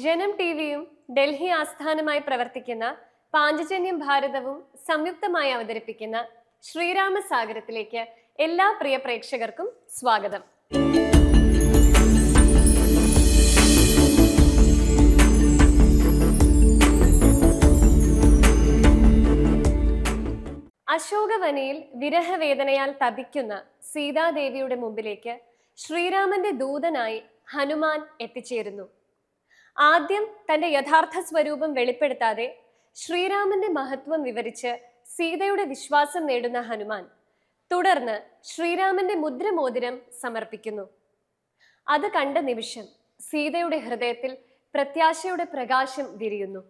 ജനം ടിവിയും ഡൽഹി ആസ്ഥാനമായി പ്രവർത്തിക്കുന്ന പാഞ്ചജന്യം ഭാരതവും സംയുക്തമായി അവതരിപ്പിക്കുന്ന ശ്രീരാമസാഗരത്തിലേക്ക് എല്ലാ പ്രിയ പ്രേക്ഷകർക്കും സ്വാഗതം. അശോകവനയിൽ വിരഹവേദനയാൽ തപിക്കുന്ന സീതാദേവിയുടെ മുമ്പിലേക്ക് ശ്രീരാമന്റെ ദൂതനായി ഹനുമാൻ എത്തിച്ചേരുന്നു. ആദ്യം തന്റെ യഥാർത്ഥ സ്വരൂപം വെളിപ്പെടുത്താതെ ശ്രീരാമന്റെ മഹത്വം വിവരിച്ച് സീതയുടെ വിശ്വാസം നേടുന്ന ഹനുമാൻ തുടർന്ന് ശ്രീരാമന്റെ മുദ്രമോതിരം സമർപ്പിക്കുന്നു. അത് കണ്ട നിമിഷം സീതയുടെ ഹൃദയത്തിൽ പ്രത്യാശയുടെ പ്രകാശം വിരിയുന്നു.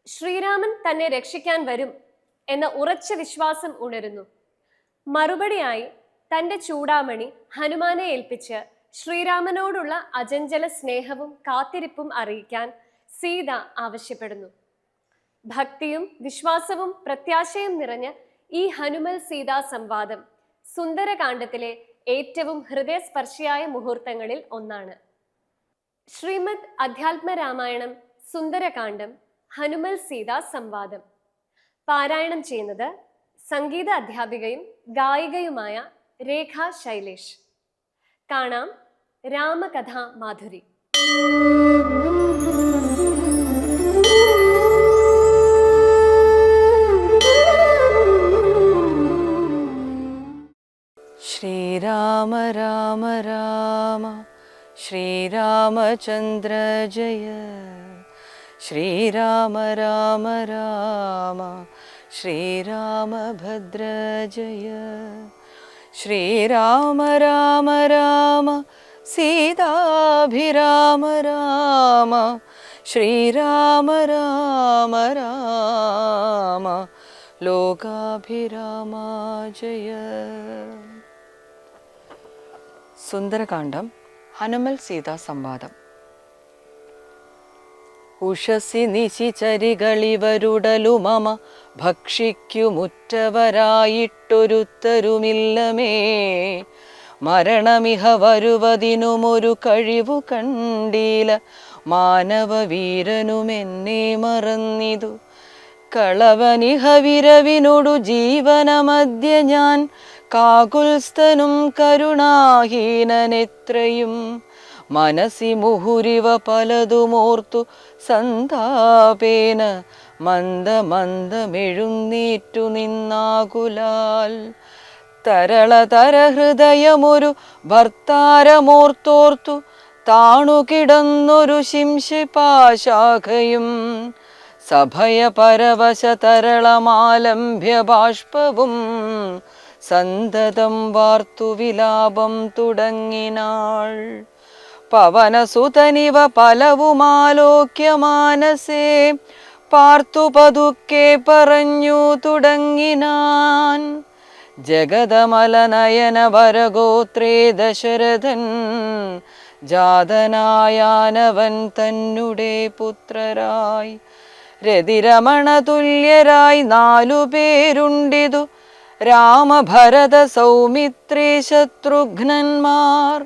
ശ്രീരാമൻ തന്നെ രക്ഷിക്കാൻ വരും എന്ന ഉറച്ച വിശ്വാസം ഉണരുന്നു. മറുപടിയായി തന്റെ ചൂടാമണി ഹനുമാനെ ഏൽപ്പിച്ച് ശ്രീരാമനോടുള്ള അചഞ്ചല സ്നേഹവും കാത്തിരിപ്പും അറിയിക്കാൻ സീത ആവശ്യപ്പെടുന്നു. ഭക്തിയും വിശ്വാസവും പ്രത്യാശയും നിറഞ്ഞ ഈ ഹനുമൽ സീതാ സംവാദം സുന്ദരകാന്ഡത്തിലെ ഏറ്റവും ഹൃദയസ്പർശിയായ മുഹൂർത്തങ്ങളിൽ ഒന്നാണ്. ശ്രീമദ് അധ്യാത്മ രാമായണം സുന്ദരകാന്ഡം ഹനുമൽ സീതാ സംവാദം പാരായണം ചെയ്യുന്നത് സംഗീത അധ്യാപികയും ഗായികയുമായ രേഖ ശൈലേഷ്. കാണാം രാമകഥാ മാധുരി. ശ്രീരാമ രാമ രാമ ശ്രീരാമചന്ദ്ര ജയ. ശ്രീരാമ രാമ രാമ ശ്രീരാമഭദ്ര ജയ. ശ്രീരാമ രാമ രാമ സീതാഭിരാമ രാമ. ശ്രീരാമ രാമ രാമ ലോകാഭിരാമ ജയ. സുന്ദരകാന്ഡം ഹനുമൽ സീതാ സംവാദം. ഉഷസി നിശിചരികളിവരുടലു മമ ഭക്ഷിക്കുമുറ്റവരായിട്ടൊരുത്തരുമില്ലമേ. മരണമിഹ വരുവതിനുമൊരു കഴിവു കണ്ടീല. മാനവവീരനുമെന്നെ മറന്നിതു. കളവനിഹ വിരവിനോടു ജീവനമദ്യ ഞാൻ. കാകുൽസ്ഥനും കരുണാഹീനനെത്രയും. മനസി മുഹുരിവ പലതുമോർത്തു സന്താപേന മന്ദമന്ദമെഴുന്നേറ്റു നിന്നാകുലാൽ. തരളതര ഹൃദയമൊരു ഭർത്താരമോർത്തോർത്തു താണുകിടന്നൊരു ശിംശിപാശാഖയും. സഭയ പരവശ തരളമാലംഭ്യ ബാഷ്പവും സന്തതം വാർത്തു വിലാപം തുടങ്ങിനാൾ. പവനസുതനിവ പലവുമാലോക്യ മാനസേ പാർത്തു പതുക്കെ പറഞ്ഞു തുടങ്ങിനാൻ. ജഗതമലനയന വരഗോത്രേ ദശരഥൻ ജാതനായാനവൻ തന്നുടെ പുത്രരായി. രതിരമണ തുല്യരായി 4 പേരുണ്ടിതു. രാമഭരത സൗമിത്രേ ശത്രുഘ്നന്മാർ.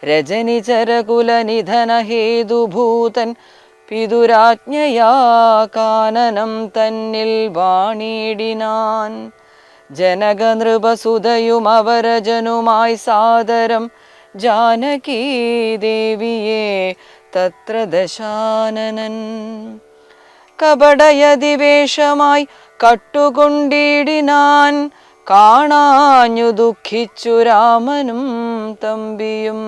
രജനിചരകുലനിധന ഹേതുഭൂതൻ പിതുരാജ്ഞയാ കാനനം തന്നിൽ വാണിടിനാൻ. ജനകനൃപസുതയും അവരജനുമായി സാദരം ജാനകീ ദേവിയെ തത്ര ദശാനനൻ. കപടയതിവേഷമായി കട്ടുകൊണ്ടിടിനാൻ. കാണാഞ്ഞു ദുഃഖിച്ചു രാമനും തമ്പിയും.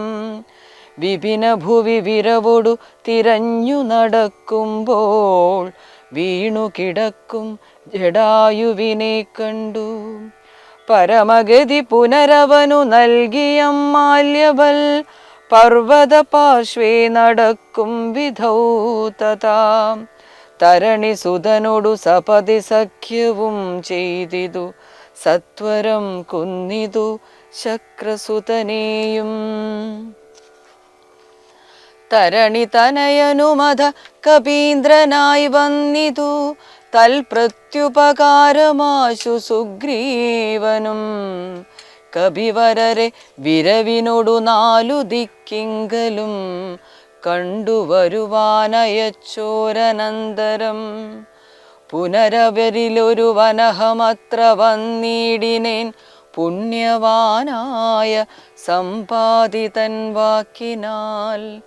വിപിന ഭുവി വിരവൊടു തിരഞ്ഞു നടക്കുമ്പോൾ വീണു കിടക്കും ജടായുവിനെ കണ്ടു. പരമഗതി പുനരവനു നൽകിയ മാല്യവൽ പർവ്വത പാർശ്വേ നടക്കും വിധൗ തഥാ. തരണി സുതനോടു സപതി സഖ്യവും ചെയ്തിതു. സത്വരം കുന്നിതു ശക്രസുതനെയും. തരണി തനയനുമത കപീന്ദ്രനായി വന്നിതു. തൽപ്രത്യുപകാരമാശു സുഗ്രീവനും. കപിവരരെ വിരവിനോടു 4 ദിക്കിങ്കലും കണ്ടുവരുവാനയച്ചോരനന്തരം പുനരവരിലൊരു വനഹമത്ര വന്നിടിനേൻ പുണ്യവാനായ സമ്പാദിതൻ വാക്കിനാൽ.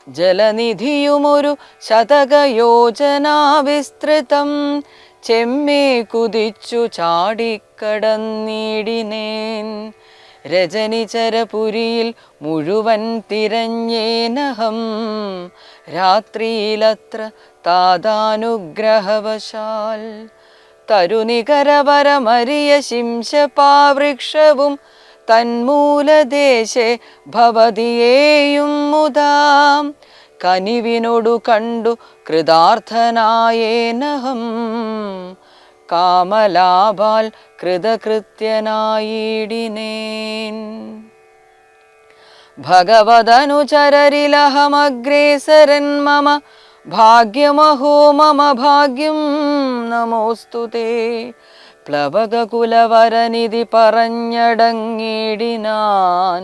ജലനിധിയുമൊരു ശതകയോജനാ വിസ്തൃതം ചെമ്മേ കുതിച്ചു ചാടിക്കടന്നിടിനേൻ. രജനിചരപുരിയിൽ മുഴുവൻ തിരഞ്ഞേനഹം രാത്രിയിലത്ര താതാനുഗ്രഹവശാൽ. തരുനികരവരമരിയ ശിംശപാവൃക്ഷവും തന്മൂലദേശേ ഭവതിയേയും മുതാം കനിവിനോടു കണ്ടു കൃതാർത്ഥനായേനഹം കാമലാഭാൽ കൃതകൃത്യനായിടിനേൻ. ഭഗവദനുചരരിലഹമഗ്രേസരൻ മമ ഭാഗ്യമഹോ മമ ഭാഗ്യം നമോസ്തുതേ. പ്ലവകകുലവരനിധി പറഞ്ഞടങ്ങിടിനാൻ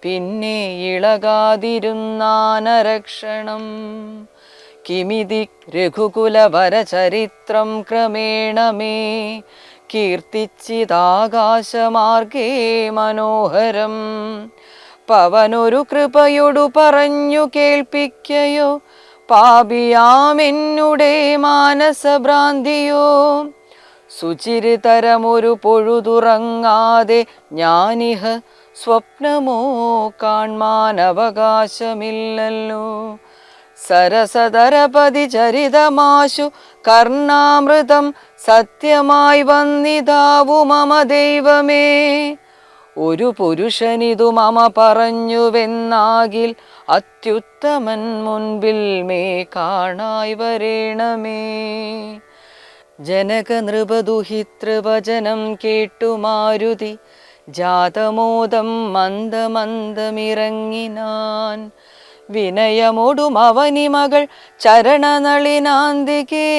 പിന്നെ ഇളകാതിരുന്നാനരക്ഷണം. കിമിതി രഘുകുലവരചരിത്രം ക്രമേണ മേ കീർത്തിച്ചിതാകാശമാർഗേ മനോഹരം. പവനൊരു കൃപയൊടു പറഞ്ഞു കേൾപ്പിക്കയോ പാപിയാമെന്നുടെ മാനസഭ്രാന്തിയോ. സുചിരിതരമൊരു പൊഴുതുറങ്ങാതെ ഞാനിഹ സ്വപ്നമോ കാൺമാനവകാശമില്ലല്ലോ. സരസതരപതി ചരിതമാശു കർണാമൃതം സത്യമായി വന്നിതാവു മമ ദൈവമേ. ഒരു പുരുഷനിതു മമ പറഞ്ഞുവെന്നാകിൽ അത്യുത്തമൻ മുൻപിൽ മേ കാണായി വരേണമേ. ജനക നൃപദുഹിതൃവചനം കേട്ടു മാരുതി ജാതമോദം മന്ദമന്ദമിറങ്ങിനാൻ. വിനയമൊടും അവനി മകൾ ചരണനളിനാന്തികേ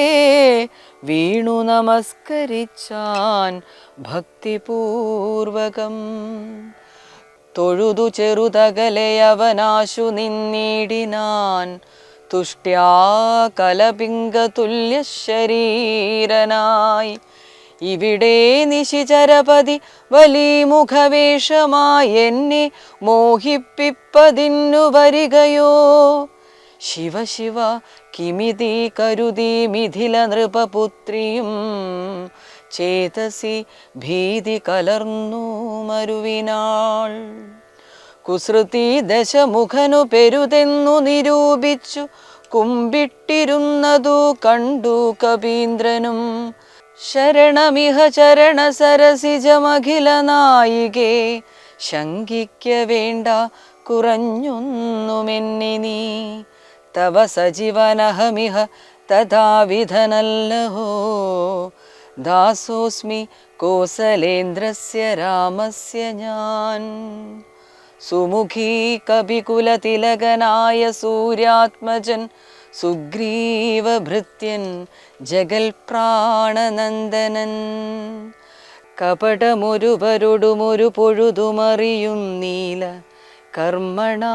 വീണു നമസ്കരിച്ചാൻ ഭക്തിപൂർവകം. തൊഴുതു ചെറുതകലയവനാശു നിന്നിടിനാൻ തുഷ്ട്യാ കലപിംഗതുല്യ ശരീരനായി. ഇവിടെ നിശിചരപതി വലിമുഖവേഷമായി എന്നെ മോഹിപ്പിപ്പതിന്നു വരികയോ. ശിവ ശിവ കിമിതി കരുതി മിഥില നൃപപുത്രിയും ചേതസി ഭീതി കലർന്നു മരുവിനാൾ. കുസൃതി ദശമുഖനു പെരുതെന്നു നിരൂപിച്ചു കുമ്പിട്ടിരുന്നതു കണ്ടു കവീന്ദ്രനും. ശരണമിഹ ചരണ സരസിജമഖില നായികേ ശങ്കിക്ക വേണ്ട കുറഞ്ഞൊന്നുമെന്നി നീ. തവ സജീവനഹമിഹ തഥാവിധനല്ലഹോ ദാസോസ്മി കോസലേന്ദ്രസ്യ രാമസ്യ ഞാൻ. സുമുഖീ കപികുലതിലകനായ സൂര്യാത്മജൻ സുഗ്രീവഭൃത്യൻ ജഗൽ പ്രാണനന്ദനൻ. കപടമൊരുവരുടുമൊരു പൊഴുതുമറിയുന്നീല കർമ്മണ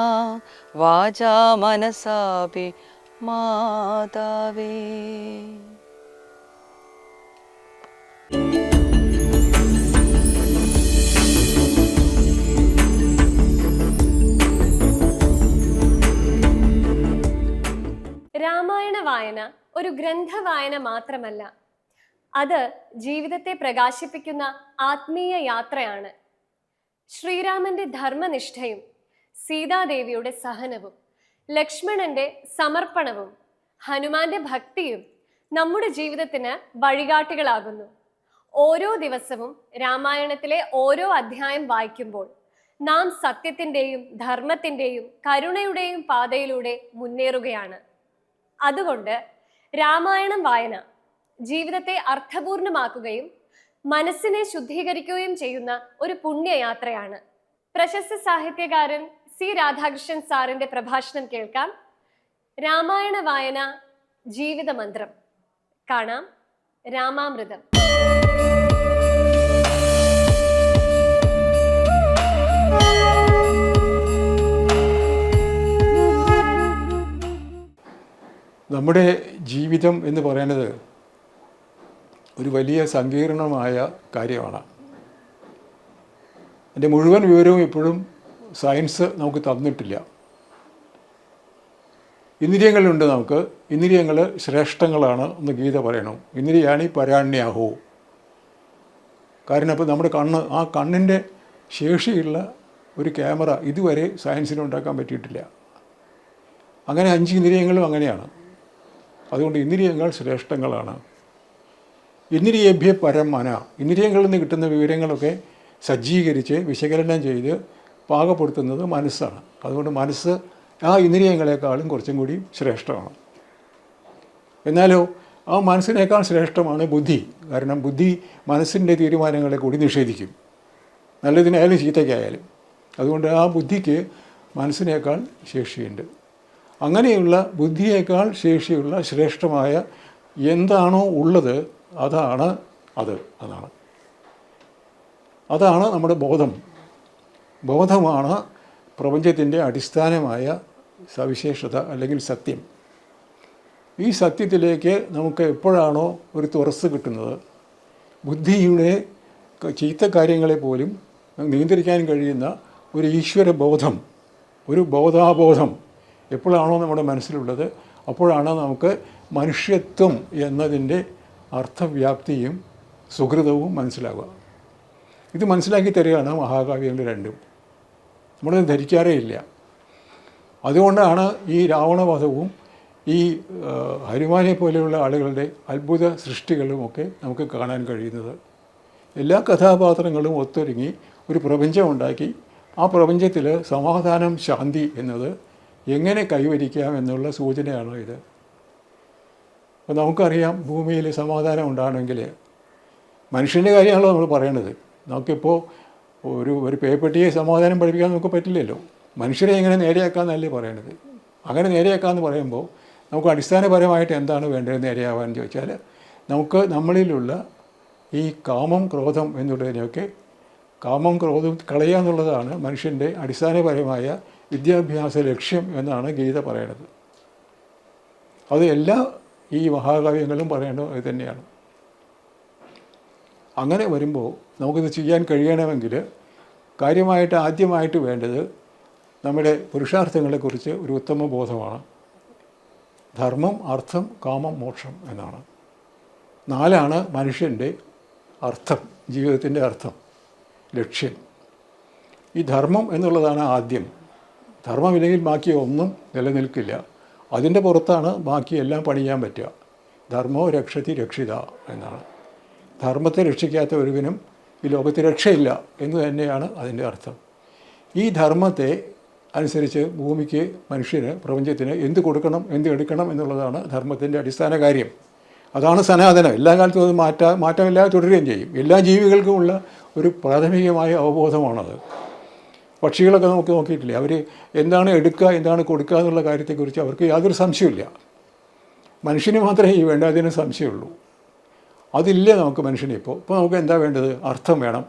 വാചാ മനസാപി മാതാവേ. രാമായണ വായന ഒരു ഗ്രന്ഥവായന മാത്രമല്ല, അത് ജീവിതത്തെ പ്രകാശിപ്പിക്കുന്ന ആത്മീയ യാത്രയാണ്. ശ്രീരാമന്റെ ധർമ്മനിഷ്ഠയും സീതാദേവിയുടെ സഹനവും ലക്ഷ്മണന്റെ സമർപ്പണവും ഹനുമാന്റെ ഭക്തിയും നമ്മുടെ ജീവിതത്തിന് വഴികാട്ടികളാകുന്നു. ഓരോ ദിവസവും രാമായണത്തിലെ ഓരോ അധ്യായം വായിക്കുമ്പോൾ നാം സത്യത്തിൻ്റെയും ധർമ്മത്തിൻ്റെയും കരുണയുടെയും പാതയിലൂടെ മുന്നേറുകയാണ്. അതുകൊണ്ട് രാമായണം വായന ജീവിതത്തെ അർത്ഥപൂർണമാക്കുകയും മനസ്സിനെ ശുദ്ധീകരിക്കുകയും ചെയ്യുന്ന ഒരു പുണ്യയാത്രയാണ്. പ്രശസ്ത സാഹിത്യകാരൻ സി രാധാകൃഷ്ണൻ സാറിന്റെ പ്രഭാഷണം കേൾക്കാം. രാമായണ വായന ജീവിത മന്ത്രം. കാണാം രാമാമൃതം. നമ്മുടെ ജീവിതം എന്ന് പറയുന്നത് ഒരു വലിയ സങ്കീർണമായ കാര്യമാണ്. അതിൻ്റെ മുഴുവൻ വിവരവും ഇപ്പോഴും സയൻസ് നമുക്ക് തന്നിട്ടില്ല. ഇന്ദ്രിയങ്ങളുണ്ട് നമുക്ക്. ഇന്ദ്രിയങ്ങൾ ശ്രേഷ്ഠങ്ങളാണ് എന്ന് ഗീത പറയണം. ഇന്ദ്രിയാണി പരാണ്യാഹോ. കാരണം അപ്പോൾ നമ്മുടെ ആ കണ്ണിൻ്റെ ശേഷിയുള്ള ഒരു ക്യാമറ ഇതുവരെ സയൻസിന് ഉണ്ടാക്കാൻ പറ്റിയിട്ടില്ല. അങ്ങനെ 5 ഇന്ദ്രിയങ്ങളും അങ്ങനെയാണ്. അതുകൊണ്ട് ഇന്ദ്രിയങ്ങൾ ശ്രേഷ്ഠങ്ങളാണ്. ഇന്ദ്രിയേഭ്യ പരം മന. ഇന്ദ്രിയങ്ങളിൽ നിന്ന് കിട്ടുന്ന വിവരങ്ങളൊക്കെ സജ്ജീകരിച്ച് വിശകലനം ചെയ്ത് പാകപ്പെടുത്തുന്നത് മനസ്സാണ്. അതുകൊണ്ട് മനസ്സ് ആ ഇന്ദ്രിയങ്ങളെക്കാളും കുറച്ചും കൂടി ശ്രേഷ്ഠമാണ്. എന്നാലോ ആ മനസ്സിനേക്കാൾ ശ്രേഷ്ഠമാണ് ബുദ്ധി. കാരണം ബുദ്ധി മനസ്സിൻ്റെ തീരുമാനങ്ങളെ കൂടി നിഷേധിക്കും, നല്ലതിനായാലും ചീത്തയ്ക്കായാലും. അതുകൊണ്ട് ആ ബുദ്ധിക്ക് മനസ്സിനേക്കാൾ ശേഷിയുണ്ട്. അങ്ങനെയുള്ള ബുദ്ധിയേക്കാൾ ശേഷിയുള്ള ശ്രേഷ്ഠമായ എന്താണോ ഉള്ളത് അതാണ് അതാണ് നമ്മുടെ ബോധം. ബോധമാണ് പ്രപഞ്ചത്തിൻ്റെ അടിസ്ഥാനമായ സവിശേഷത അല്ലെങ്കിൽ സത്യം. ഈ സത്യത്തിലേക്ക് നമുക്ക് എപ്പോഴാണോ ഒരു തുറസ് കിട്ടുന്നത്, ബുദ്ധിയുടെ ചീത്ത കാര്യങ്ങളെ പോലും നിയന്ത്രിക്കാൻ കഴിയുന്ന ഒരു ഈശ്വരബോധം, ഒരു ബോധാബോധം എപ്പോഴാണോ നമ്മുടെ മനസ്സിലുള്ളത്, അപ്പോഴാണ് നമുക്ക് മനുഷ്യത്വം എന്നതിൻ്റെ അർത്ഥവ്യാപ്തിയും സുഹൃതവും മനസ്സിലാവുക. ഇത് മനസ്സിലാക്കി തരികയാണ് മഹാകാവ്യങ്ങൾ രണ്ടും. നമ്മളത് ധരിക്കാറേ ഇല്ല. അതുകൊണ്ടാണ് ഈ രാവണവധവും ഈ ഹനുമാനെ പോലെയുള്ള ആളുകളുടെ അത്ഭുത സൃഷ്ടികളുമൊക്കെ നമുക്ക് കാണാൻ കഴിയുന്നത്. എല്ലാ കഥാപാത്രങ്ങളും ഒത്തൊരുങ്ങി ഒരു പ്രപഞ്ചം ഉണ്ടാക്കി ആ പ്രപഞ്ചത്തിൽ സമാധാനം, ശാന്തി എന്നത് എങ്ങനെ കൈവരിക്കാം എന്നുള്ള സൂചനയാണ് ഇത്. അപ്പോൾ നമുക്കറിയാം, ഭൂമിയിൽ സമാധാനം ഉണ്ടാകണമെങ്കിൽ മനുഷ്യൻ്റെ കാര്യമാണല്ലോ നമ്മൾ പറയേണ്ടത്. നമുക്കിപ്പോൾ ഒരു പേപ്പട്ടിയെ സമാധാനം പഠിപ്പിക്കാൻ നമുക്ക് പറ്റില്ലല്ലോ. മനുഷ്യരെ എങ്ങനെ നേരെയാക്കാമെന്നല്ലേ പറയണത്. അങ്ങനെ നേരെയാക്കാമെന്ന് പറയുമ്പോൾ നമുക്ക് അടിസ്ഥാനപരമായിട്ട് എന്താണ് വേണ്ടത് നേരെയാവാന്ന് ചോദിച്ചാൽ, നമുക്ക് നമ്മളിലുള്ള ഈ കാമം, ക്രോധം എന്നുള്ളതിനെയൊക്കെ, കാമം ക്രോധം കളയുക എന്നുള്ളതാണ് മനുഷ്യൻ്റെ അടിസ്ഥാനപരമായ വിദ്യാഭ്യാസ ലക്ഷ്യം എന്നാണ് ഗീത പറയണത്. അത് എല്ലാ ഈ മഹാകാവ്യങ്ങളും പറയേണ്ടത് അത് തന്നെയാണ്. അങ്ങനെ വരുമ്പോൾ നമുക്കിത് ചെയ്യാൻ കഴിയണമെങ്കിൽ കാര്യമായിട്ട് ആദ്യമായിട്ട് വേണ്ടത് നമ്മുടെ പുരുഷാർത്ഥങ്ങളെക്കുറിച്ച് ഒരു ഉത്തമ ബോധമാണ്. ധർമ്മം, അർത്ഥം, കാമം, മോക്ഷം എന്നാണ്. 4 മനുഷ്യൻ്റെ അർത്ഥം, ജീവിതത്തിൻ്റെ അർത്ഥം, ലക്ഷ്യം. ഈ ധർമ്മം എന്നുള്ളതാണ് ആദ്യം. ധർമ്മമില്ലെങ്കിൽ ബാക്കി ഒന്നും നിലനിൽക്കില്ല. അതിൻ്റെ പുറത്താണ് ബാക്കിയെല്ലാം പണിയാൻ പറ്റുക. ധർമ്മോ രക്ഷതി രക്ഷിത എന്നാണ്. ധർമ്മത്തെ രക്ഷിക്കാത്ത ഒരുവനും ഈ ലോകത്ത് രക്ഷയില്ല എന്ന് തന്നെയാണ് അതിൻ്റെ അർത്ഥം. ഈ ധർമ്മത്തെ അനുസരിച്ച് ഭൂമിക്ക്, മനുഷ്യന്, പ്രപഞ്ചത്തിന് എന്ത് കൊടുക്കണം, എന്ത് എടുക്കണം എന്നുള്ളതാണ് ധർമ്മത്തിൻ്റെ അടിസ്ഥാന കാര്യം. അതാണ് സനാതനം. എല്ലാ കാലത്തും അത് മാറ്റമില്ലാതെ തുടരുകയും ചെയ്യും. എല്ലാ ജീവികൾക്കുമുള്ള ഒരു പ്രാഥമികമായ അവബോധമാണത്. പക്ഷികളൊക്കെ നമുക്ക് നോക്കിയിട്ടില്ലേ, അവർ എന്താണ് എടുക്കുക, എന്താണ് കൊടുക്കുക എന്നുള്ള കാര്യത്തെക്കുറിച്ച് അവർക്ക് യാതൊരു സംശയമില്ല. മനുഷ്യന് മാത്രമേ ഈ വേണ്ടതിന് സംശയമുള്ളൂ. അതില്ല നമുക്ക് മനുഷ്യനെ. ഇപ്പോൾ നമുക്ക് എന്താ വേണ്ടത്? അർത്ഥം വേണം,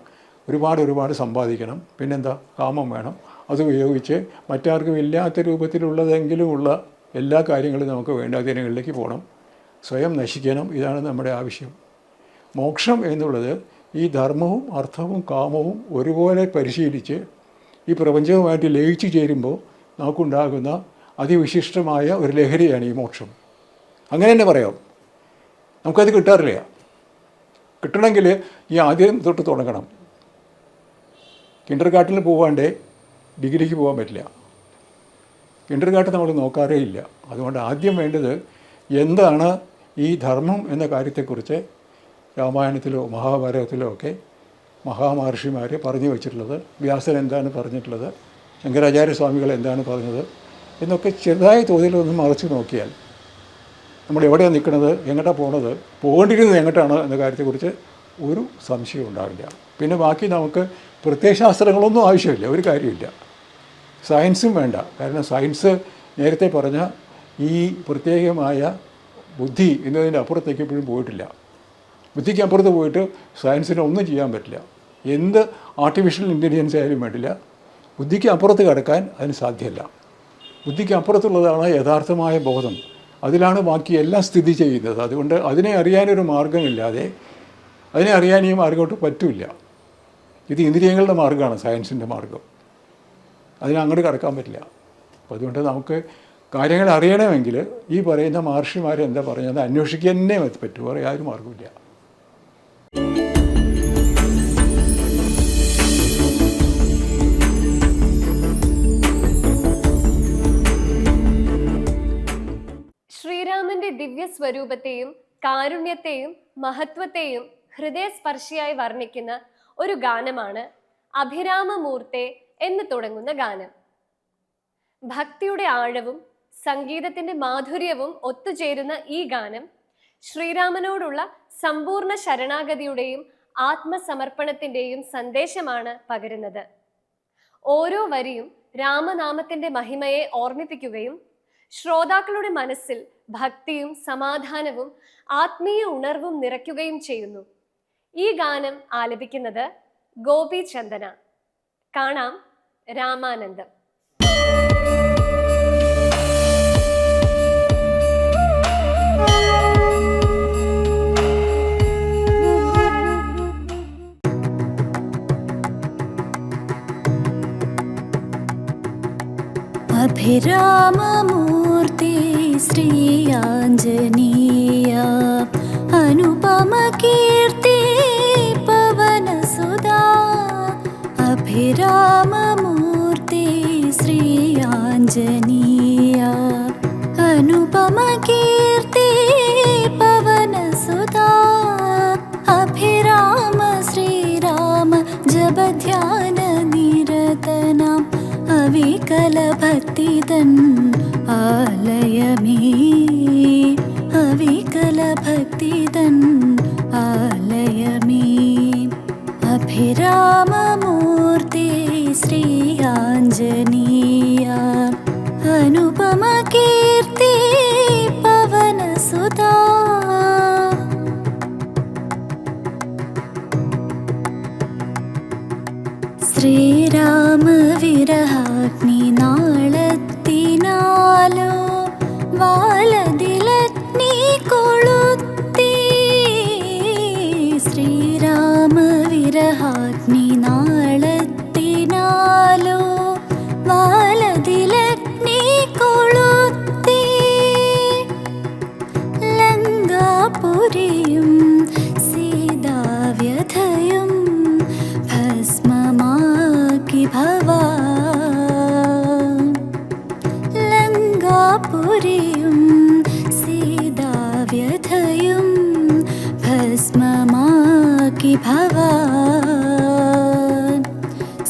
ഒരുപാട് സമ്പാദിക്കണം. പിന്നെന്താ? കാമം വേണം. അത് ഉപയോഗിച്ച് മറ്റാർക്കും ഇല്ലാത്ത രൂപത്തിലുള്ളതെങ്കിലുമുള്ള എല്ലാ കാര്യങ്ങളും നമുക്ക് വേണ്ടാധീനങ്ങളിലേക്ക് പോകണം, സ്വയം നശിക്കണം. ഇതാണ് നമ്മുടെ ആവശ്യം. മോക്ഷം എന്നുള്ളത് ഈ ധർമ്മവും അർത്ഥവും കാമവും ഒരുപോലെ പരിശീലിച്ച് ഈ പ്രപഞ്ചവുമായിട്ട് ലയിച്ചു ചേരുമ്പോൾ നമുക്കുണ്ടാകുന്ന അതിവിശിഷ്ടമായ ഒരു ലഹരിയാണ് ഈ മോക്ഷം. അങ്ങനെ തന്നെ പറയാം. നമുക്കത് കിട്ടാറില്ല. കിട്ടണമെങ്കിൽ ഈ ആദ്യം തൊട്ട് തുടങ്ങണം. കിൻഡർ ഗാർട്ടനിൽ പോകാണ്ടേ ഡിഗ്രിക്ക് പോകാൻ പറ്റില്ല. കിൻഡർ ഗാർട്ടൻ നമ്മൾ നോക്കാറേ ഇല്ല. അതുകൊണ്ട് ആദ്യം വേണ്ടത് എന്താണ് ഈ ധർമ്മം എന്ന കാര്യത്തെക്കുറിച്ച് രാമായണത്തിലോ മഹാഭാരതത്തിലോ ഒക്കെ മഹാമഹർഷിമാർ പറഞ്ഞു വച്ചിട്ടുള്ളത്, വ്യാസൻ എന്താണ് പറഞ്ഞിട്ടുള്ളത്, ശങ്കരാചാര്യസ്വാമികൾ എന്താണ് പറഞ്ഞത് എന്നൊക്കെ ചെറുതായ തോതിലൊന്ന് മറച്ചു നോക്കിയാൽ നമ്മൾ എവിടെയാണ് നിൽക്കുന്നത്, എങ്ങോട്ടാണ് പോണത്, പോകേണ്ടിയിരുന്നത് എങ്ങോട്ടാണ് എന്ന കാര്യത്തെക്കുറിച്ച് ഒരു സംശയം ഉണ്ടാവില്ല. പിന്നെ ബാക്കി നമുക്ക് പ്രത്യയശാസ്ത്രങ്ങളൊന്നും ആവശ്യമില്ല, ഒരു കാര്യമില്ല. സയൻസും വേണ്ട. കാരണം സയൻസ് നേരത്തെ പറഞ്ഞ ഈ പ്രത്യേകമായ ബുദ്ധി എന്നതിൻ്റെ അപ്പുറത്തേക്ക് എപ്പോഴും പോയിട്ടില്ല. ബുദ്ധിക്ക് അപ്പുറത്ത് പോയിട്ട് സയൻസിന് ഒന്നും ചെയ്യാൻ പറ്റില്ല. എന്ത് ആർട്ടിഫിഷ്യൽ ഇൻ്റലിജൻസ് ആയാലും വേണ്ടില്ല, ബുദ്ധിക്ക് അപ്പുറത്ത് കിടക്കാൻ അതിന് സാധ്യമല്ല. ബുദ്ധിക്ക് അപ്പുറത്തുള്ളതാണ് യഥാർത്ഥമായ ബോധം. അതിലാണ് ബാക്കി എല്ലാം സ്ഥിതി ചെയ്യുന്നത്. അതുകൊണ്ട് അതിനെ അറിയാനൊരു മാർഗമില്ലാതെ അതിനെ അറിയാൻ ഈ മാർഗമോട്ട് പറ്റില്ല. ഇത് ഇന്ദ്രിയങ്ങളുടെ മാർഗ്ഗമാണ്, സയൻസിൻ്റെ മാർഗം. അതിനെ അങ്ങോട്ട് കടക്കാൻ പറ്റില്ല. അപ്പോൾ അതുകൊണ്ട് നമുക്ക് കാര്യങ്ങൾ അറിയണമെങ്കിൽ ഈ പറയുന്ന മഹർഷിമാർ എന്താ പറഞ്ഞത് അന്വേഷിക്കുക തന്നെ പറ്റൂ, വേറെ യാതൊരു മാർഗമില്ല. ശ്രീരാമന്റെ ദിവ്യസ്വരൂപത്തെയും കാരുണ്യത്തെയും മഹത്വത്തെയും ഹൃദയസ്പർശിയായി വർണ്ണിക്കുന്ന ഒരു ഗാനമാണ് അഭിരാമമൂർത്തെ എന്ന് തുടങ്ങുന്ന ഗാനം. ഭക്തിയുടെ ആഴവും സംഗീതത്തിന്റെ മാധുര്യവും ഒത്തുചേരുന്ന ഈ ഗാനം ശ്രീരാമനോടുള്ള സമ്പൂർണ്ണ ശരണാഗതിയുടെയും ആത്മസമർപ്പണത്തിന്റെയും സന്ദേശമാണ് പകരുന്നത്. ഓരോ വരിയും രാമനാമത്തിന്റെ മഹിമയെ ഓർമ്മിപ്പിക്കുകയും ശ്രോതാക്കളുടെ മനസ്സിൽ ഭക്തിയും സമാധാനവും ആത്മീയ ഉണർവും നിറയ്ക്കുകയും ചെയ്യുന്നു. ഈ ഗാനം ആലപിക്കുന്നത് ഗോപി ചന്ദന. കാണാം രാമാനന്ദം. അഭിരാമമൂർത്തി ശ്രീ ആഞ്ജനീയ അനുപമ കീർത്തി പവനസുതാ. അഭിരാമമൂർത്തി ശ്രീ ആഞ്ജനീയ അനുപമ കീർത്തി പവനസുതാ. അഭിരാമ ശ്രീരാമ ജപധ്യാന നിരതനാം അവികല ഭക്തിതൻ ആലയമേ. അവികല ഭക്തിതൻ ആലയമേ. അഭിരാമമൂർത്തി ശ്രീ ആഞ്ജനീയ അനുപമ കീർത്തി പവനസുതാ. ശ്രീരാമ വിരഹാഗ്നി നാളത്തിനാലോ വാലതിലഗ്നി കൊളുത്തി. ശ്രീരാമ വിരഹാഗ്നി നാളത്തിനാലോ വാലതിലഗ്നി കൊളുത്തി. ലങ്കാപുരിയും സീതാവ്യഥയും ഭസ്മമാക്കി ഭവാൻ. ലങ്കാപുരിയും സീതാവ്യഥയും ഭസ്മമാക്കി ഭവാൻ.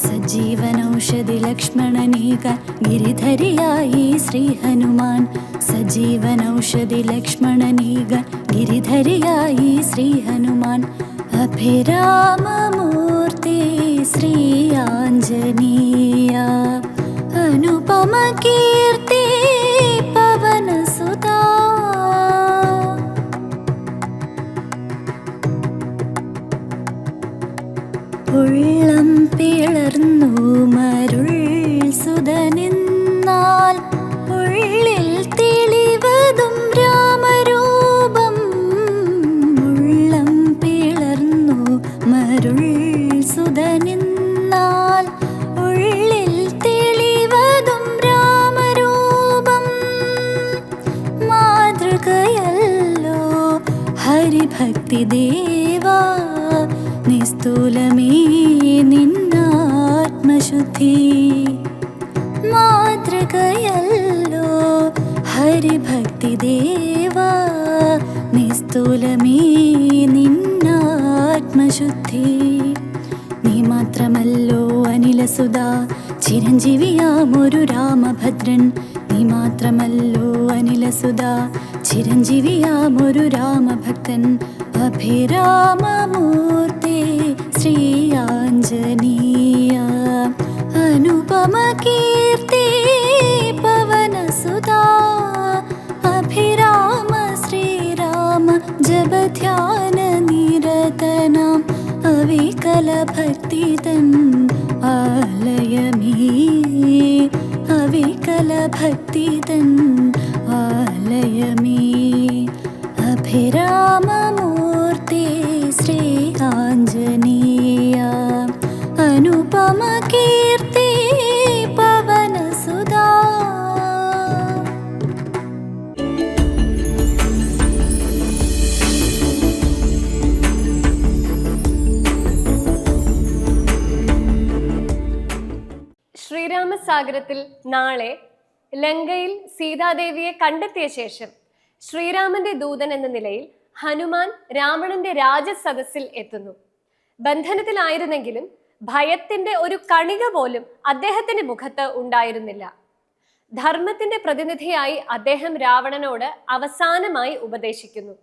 സജീവനൗഷധി ലക്ഷ്മണനീകാൻ ഗിരിധരിയായി ശ്രീ ഹനുമാൻ. സജീവനൗഷധി ലക്ഷ്മണനീകാൻ ഗിരിധരിയായി ശ്രീ ഹനുമാൻ. അഭിരാമമൂർത്തി ശ്രീ ആഞ്ജനീയ അനുപമ കീർത്തി പവനസുതാ. ഉള്ളം പിളർന്നു മരുൾ സുതനിന്നാൽ ഉള്ളിൽ തെളിവതും രാമരൂപം. ഉള്ളം പിളർന്നു മരുൾ സുതനിന്നാൽ ഉള്ളിൽ തെളിവതും രാമരൂപം. മാതൃകയല്ലോ ഹരിഭക്തി ദേവാ നിസ്തൂലമേ നിന്നാത്മശുദ്ധി. മാതൃകയല്ലോ ഹരിഭക്തി ദേവാ നിസ്തൂലമേ നിന്നാത്മശുദ്ധി. നീ മാത്രമല്ലോ അനിലസുധാ ചിരഞ്ജീവിയാമൊരു രാമഭദ്രൻ. നീ മാത്രമല്ലോ അനിലസുധാ ചിരഞ്ജീവിയാമൊരു രാമഭക്തൻ. അഭിരാമമൂർത്തി ശ്രീ ആഞ്ജനീയ അനുപമ കീർത്തി പവനസുതാ. അഭിരാമ ശ്രീരാമ ജപധ്യാന നിരതനാം അവികല ഭക്തിതൻ ആലയമേ. അവികല ഭക്തിതൻ ആലയമേ. मे अभिराममूर्ते श्री आञ्जनेया अनुपमकीर्ति पवनसुधा। ശ്രീരാമസാഗരത്തിൽ നാളെ ലങ്കയിൽ സീതാദേവിയെ കണ്ടെത്തിയ ശേഷം ശ്രീരാമന്റെ ദൂതൻ എന്ന നിലയിൽ ഹനുമാൻ രാവണന്റെ രാജസദസ്സിൽ എത്തുന്നു. ബന്ധനത്തിലായിരുന്നെങ്കിലും ഭയത്തിന്റെ ഒരു കണിക പോലും അദ്ദേഹത്തിന്റെ മുഖത്ത് ഉണ്ടായിരുന്നില്ല. ധർമ്മത്തിന്റെ പ്രതിനിധിയായി അദ്ദേഹം രാവണനോട് അവസാനമായി ഉപദേശിക്കുന്നു.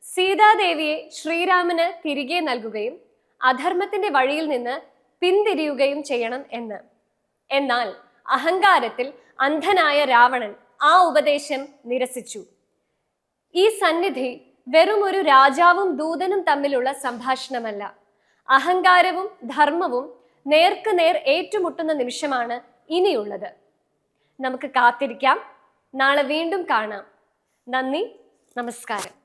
സീതാദേവിയെ ശ്രീരാമന് തിരികെ നൽകുകയും അധർമ്മത്തിന്റെ വഴിയിൽ നിന്ന് പിന്തിരിയുകയും ചെയ്യണം എന്ന്. എന്നാൽ അഹങ്കാരത്തിൽ അന്ധനായ രാവണൻ ആ ഉപദേശം നിരസിച്ചു. ഈ സന്നിധി വെറും ഒരു രാജാവും ദൂതനും തമ്മിലുള്ള സംഭാഷണമല്ല. അഹങ്കാരവും ധർമ്മവും നേർക്കുനേർ ഏറ്റുമുട്ടുന്ന നിമിഷമാണ് ഇനിയുള്ളത്. നമുക്ക് കാത്തിരിക്കാം. നാളെ വീണ്ടും കാണാം. നന്ദി, നമസ്കാരം.